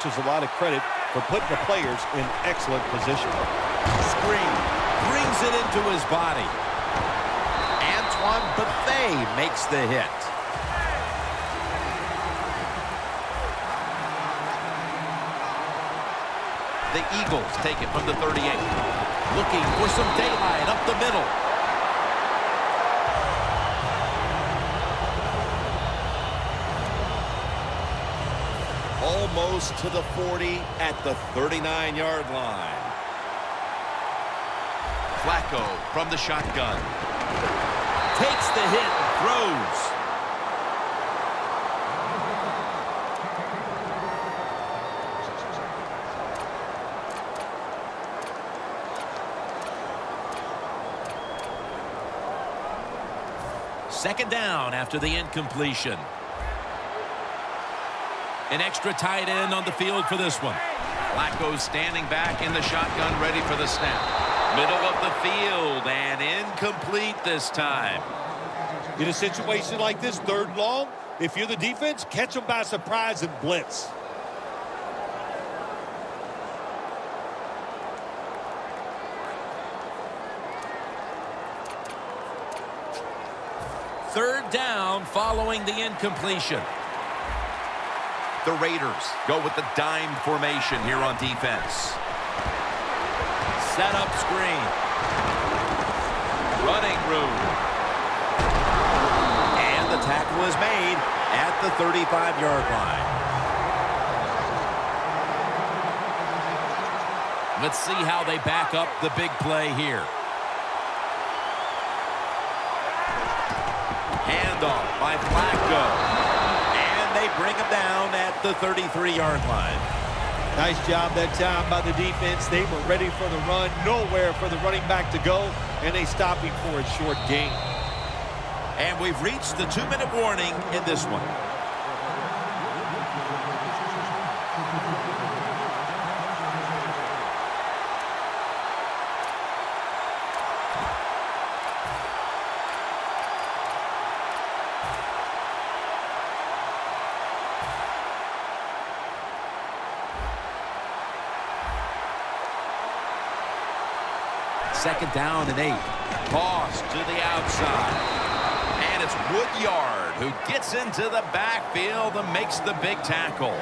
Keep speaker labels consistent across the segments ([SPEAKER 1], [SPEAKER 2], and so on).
[SPEAKER 1] coaches a lot of credit for putting the players in excellent position.
[SPEAKER 2] Screen. Brings it into his body. Antoine Buffet makes the hit. The Eagles take it from the 38. Looking for some daylight up the middle. Almost to the 40 at the 39-yard line. Flacco from the shotgun. Takes the hit and throws. Second down after the incompletion. An extra tight end on the field for this one. Flacco standing back in the shotgun, ready for the snap. Middle of the field and incomplete this time.
[SPEAKER 1] In a situation like this, 3rd and long, if you're the defense, catch them by surprise and blitz.
[SPEAKER 2] Third down following the incompletion. The Raiders go with the dime formation here on defense. Set up screen. Running room. And the tackle is made at the 35-yard line. Let's see how they back up the big play here. Handoff by Flacco. And they bring him down at the 33-yard line.
[SPEAKER 1] Nice job that time by the defense. They were ready for the run, nowhere for the running back to go, and they stopped him for a short gain.
[SPEAKER 2] And we've reached the 2-minute warning in this one. Second down and 8. Toss to the outside. And it's Woodyard who gets into the backfield and makes the big tackle.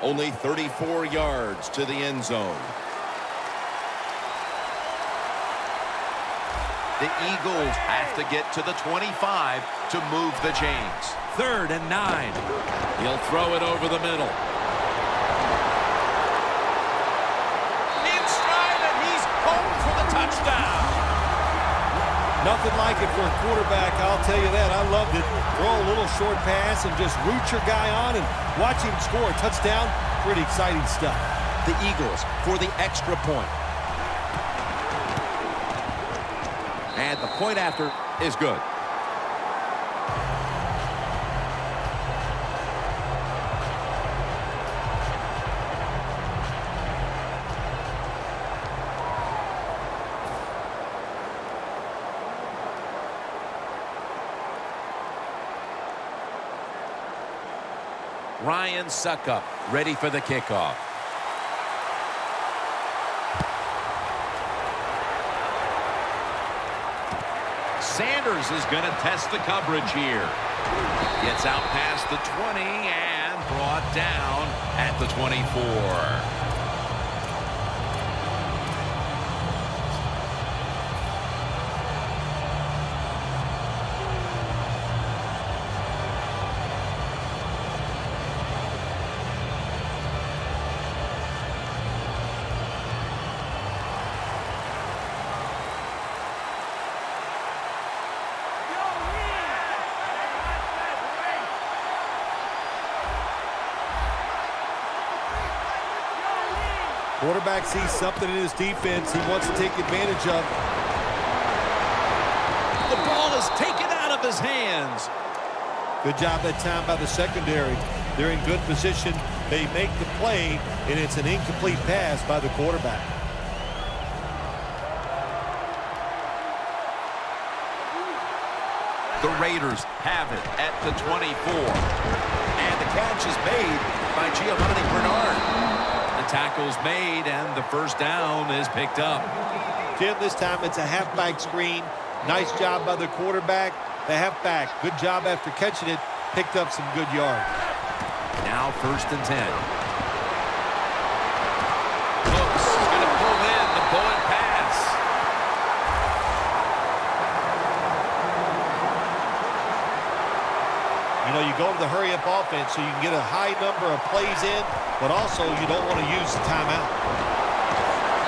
[SPEAKER 2] Only 34 yards to the end zone. The Eagles have to get to the 25 to move the chains. 3rd and 9. He'll throw it over the middle. In stride, and he's home for the touchdown.
[SPEAKER 1] Nothing like it for a quarterback, I'll tell you that. I loved it. Throw a little short pass and just root your guy on and watch him score a touchdown. Pretty exciting stuff.
[SPEAKER 2] The Eagles for the extra point. And the point after is good. Ryan Suckup ready for the kickoff. Sanders is going to test the coverage here. Gets out past the 20 and brought down at the 24.
[SPEAKER 1] Quarterback sees something in his defense he wants to take advantage of.
[SPEAKER 2] The ball is taken out of his hands.
[SPEAKER 1] Good job that time by the secondary. They're in good position They make the play, and it's an incomplete pass by the quarterback.
[SPEAKER 2] The Raiders have it at the 24. And the catch is made by Giovanni Bernard. The tackle's made, and the first down is picked up.
[SPEAKER 1] Jim, this time it's a halfback screen. Nice job by the quarterback. The halfback, good job after catching it. Picked up some good yards.
[SPEAKER 2] Now 1st and 10. Cooks is going to pull in the bullet pass.
[SPEAKER 1] You know, you go to the hurry-up offense so you can get a high number of plays in, but also you don't want to use the timeout.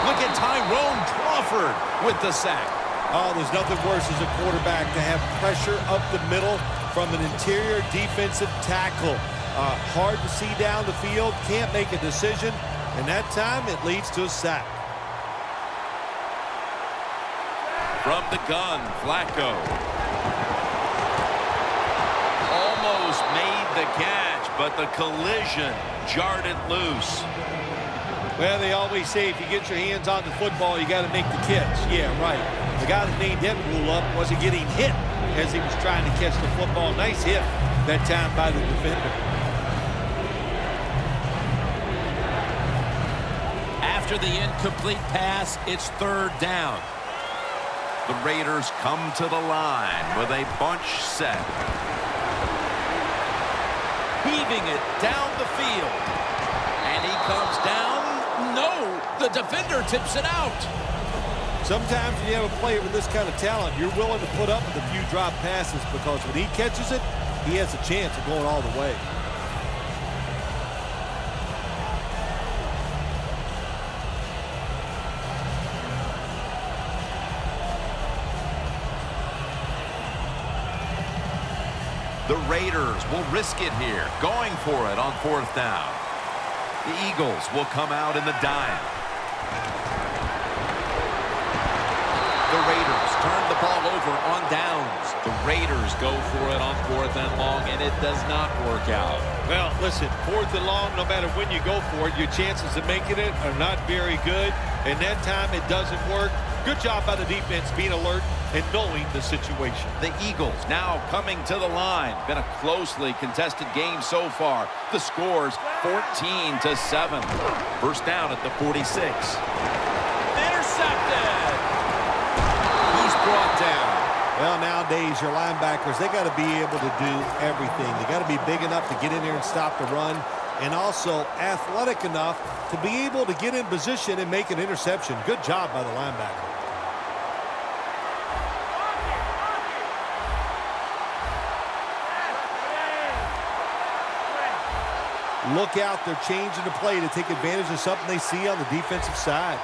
[SPEAKER 2] Look at Tyrone Crawford with the sack.
[SPEAKER 1] Oh, there's nothing worse as a quarterback to have pressure up the middle from an interior defensive tackle. Hard to see down the field, can't make a decision, and that time it leads to a sack.
[SPEAKER 2] From the gun, Flacco. Almost made the catch, but the collision jarred it loose.
[SPEAKER 1] Well, they always say if you get your hands on the football, you got to make the catch. Yeah, right. The guy that made that rule up wasn't getting hit as he was trying to catch the football. Nice hit that time by the defender.
[SPEAKER 2] After the incomplete pass, it's 3rd down. The Raiders come to the line with a bunch set. Heaving it down the field. And he comes down. No, the defender tips it out.
[SPEAKER 1] Sometimes when you have a player with this kind of talent, you're willing to put up with a few drop passes because when he catches it, he has a chance of going all the way.
[SPEAKER 2] The Raiders will risk it here, going for it on 4th down. The Eagles will come out in the dime. The Raiders turn the ball over on downs. The Raiders go for it on 4th and long, and it does not work out.
[SPEAKER 1] Well, listen, 4th and long, no matter when you go for it, your chances of making it are not very good. And that time it doesn't work. Good job by the defense being alert and knowing the situation.
[SPEAKER 2] The Eagles now coming to the line. Been a closely contested game so far. The score's 14-7. First down at the 46. Intercepted. He's brought down.
[SPEAKER 1] Well, nowadays, your linebackers, they got to be able to do everything. They got to be big enough to get in there and stop the run, and also athletic enough to be able to get in position and make an interception. Good job by the linebacker. Look out, they're changing the play to take advantage of something they see on the defensive side.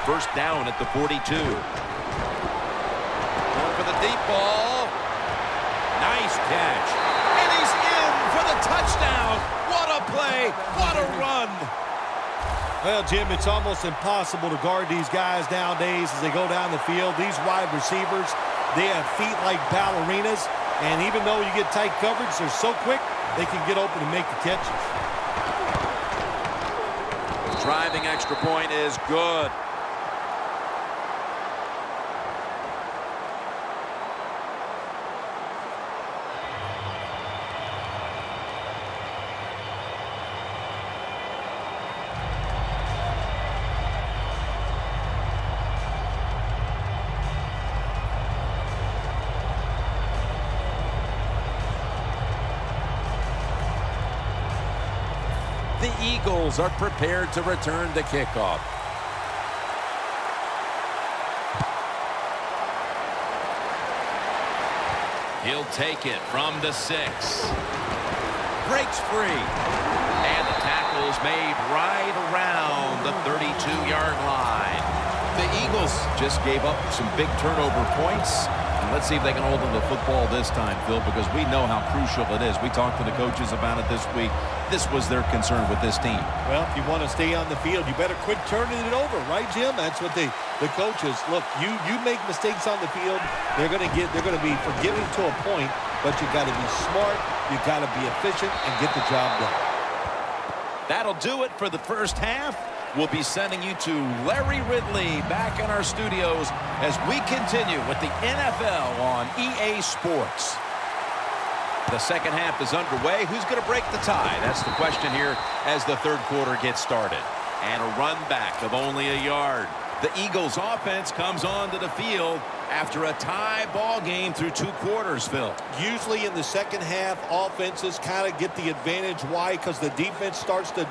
[SPEAKER 2] First down at the 42. Going for the deep ball. Nice catch. And he's in for the touchdown. What a play. What a run.
[SPEAKER 1] Well, Jim, it's almost impossible to guard these guys nowadays as they go down the field. These wide receivers, they have feet like ballerinas. And even though you get tight coverage, they're so quick, they can get open and make the catches.
[SPEAKER 2] Driving extra point is good. The Eagles are prepared to return the kickoff. He'll take it from the 6. Breaks free. And the tackle is made right around the 32-yard line. The Eagles just gave up some big turnover points. And let's see if they can hold on to the football this time, Phil, because we know how crucial it is. We talked to the coaches about it this week. This was their concern with this team.
[SPEAKER 1] Well, if you want to stay on the field, you better quit turning it over, right, Jim? That's what the coaches look. You make mistakes on the field, they're going to be forgiving to a point, but you got to be smart You got to be efficient and get the job done.
[SPEAKER 2] That'll do it for the first half. We'll be sending you to Larry Ridley back in our studios as we continue with the NFL on EA Sports. The second half is underway. Who's going to break the tie? That's the question here as the third quarter gets started. And a run back of only a yard. The Eagles offense comes onto the field after a tie ball game through 2 quarters, Phil.
[SPEAKER 1] Usually in the second half, offenses kind of get the advantage. Why? Because the defense starts to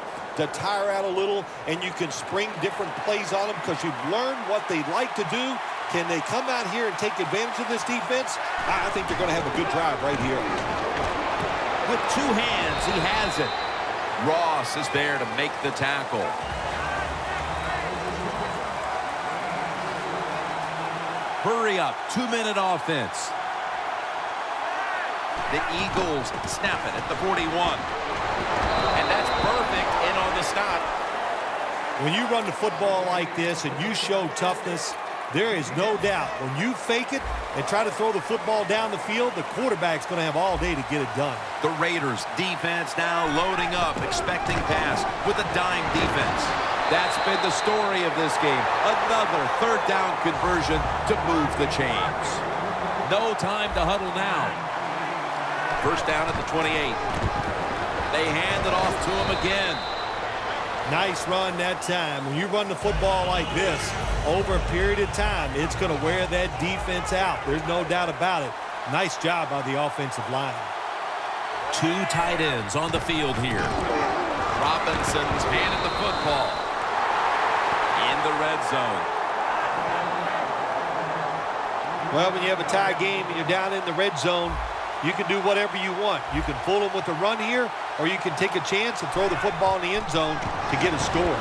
[SPEAKER 1] tire out a little, and you can spring different plays on them because you've learned what they like to do. Can they come out here and take advantage of this defense? I think they're going to have a good drive right here.
[SPEAKER 2] With 2 hands, he has it. Ross is there to make the tackle. Hurry up, 2-minute offense. The Eagles snap it at the 41. And that's perfect in on the stop.
[SPEAKER 1] When you run the football like this and you show toughness, there is no doubt when you fake it and try to throw the football down the field, the quarterback's going to have all day to get it done.
[SPEAKER 2] The Raiders defense now loading up, expecting pass with a dime defense. That's been the story of this game. Another third down conversion to move the chains. No time to huddle now. First down at the 28. They hand it off to him again.
[SPEAKER 1] Nice run that time. When you run the football like this, over a period of time, it's going to wear that defense out. There's no doubt about it. Nice job by the offensive line.
[SPEAKER 2] 2 tight ends on the field here. Robinson's handed the football. In the red zone.
[SPEAKER 1] Well, when you have a tie game and you're down in the red zone, you can do whatever you want. You can fool them with a run here, or you can take a chance and throw the football in the end zone to get a score.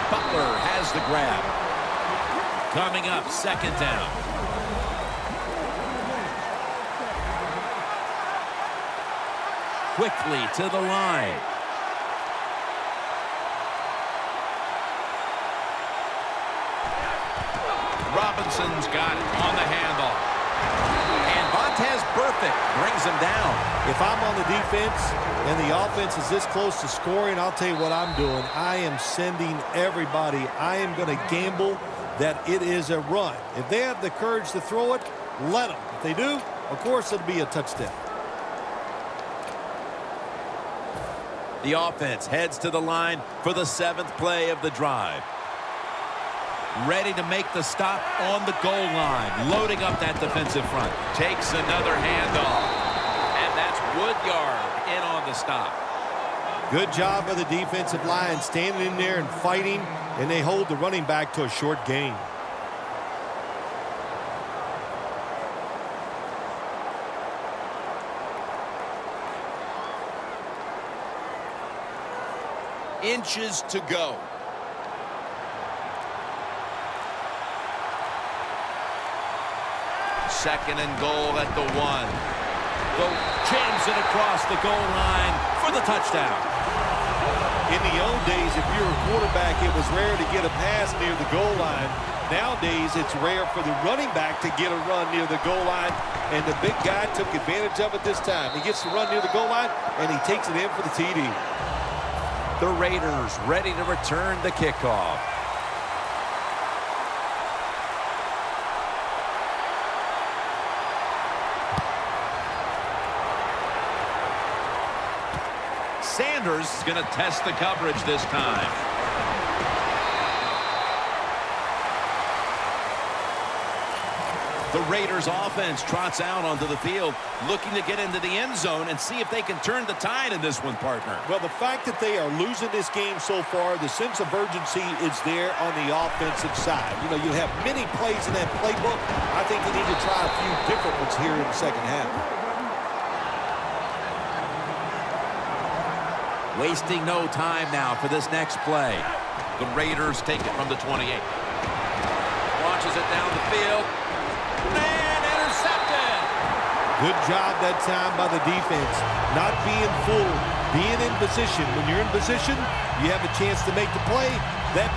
[SPEAKER 2] Butler has the grab. Coming up, second down. Quickly to the line. Robinson's got it on the handoff. And Montez Perfect brings him down.
[SPEAKER 1] If I'm on the defense and the offense is this close to scoring, I'll tell you what I'm doing. I am sending everybody. I am going to gamble that it is a run. If they have the courage to throw it, let them. If they do, of course, it'll be a touchdown.
[SPEAKER 2] The offense heads to the line for the 7th play of the drive. Ready to make the stop on the goal line. Loading up that defensive front. Takes another handoff. And that's Woodyard in on the stop.
[SPEAKER 1] Good job by the defensive line standing in there and fighting, and they hold the running back to a short gain.
[SPEAKER 2] Inches to go. Second and goal at the 1. Go jams it across the goal line for the touchdown.
[SPEAKER 1] In the old days, if you were a quarterback, it was rare to get a pass near the goal line. Nowadays, it's rare for the running back to get a run near the goal line, and the big guy took advantage of it this time. He gets to run near the goal line, and he takes it in for the TD.
[SPEAKER 2] The Raiders ready to return the kickoff. Sanders is going to test the coverage this time. The Raiders offense trots out onto the field, looking to get into the end zone and see if they can turn the tide in this one, partner.
[SPEAKER 1] Well, the fact that they are losing this game so far, the sense of urgency is there on the offensive side. You know, you have many plays in that playbook. I think they need to try a few different ones here in the second half.
[SPEAKER 2] Wasting no time now for this next play. The Raiders take it from the 28. Launches it down the field. And intercepted.
[SPEAKER 1] Good job that time by the defense. Not being fooled. Being in position. When you're in position, you have a chance to make the play. That